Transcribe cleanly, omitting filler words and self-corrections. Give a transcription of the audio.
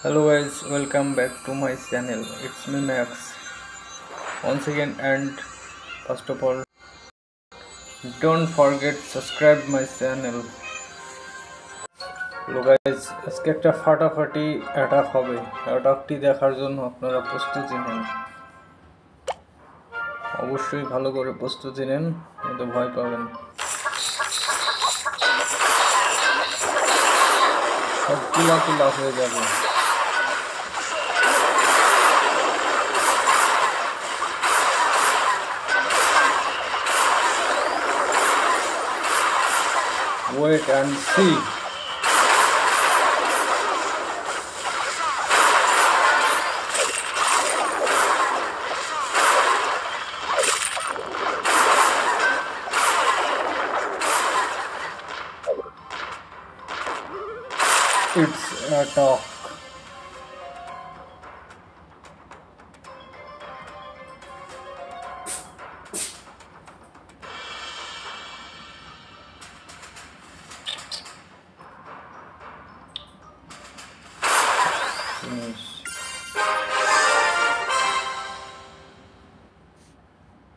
Hello guys, welcome back to my channel. It's me Max once again, and first of all, don't forget subscribe my channel. Hello guys, আজকে একটা ফাটাফাটি attack হবে। অ্যাটাকটি দেখার জন্য আপনারা প্রস্তুতি নেন, অবশ্যই ভালো করে প্রস্তুতি নেন, নয়তো ভয় পাবেন। সব তুলা হয়ে যাবে। Wait and see. It's a talk.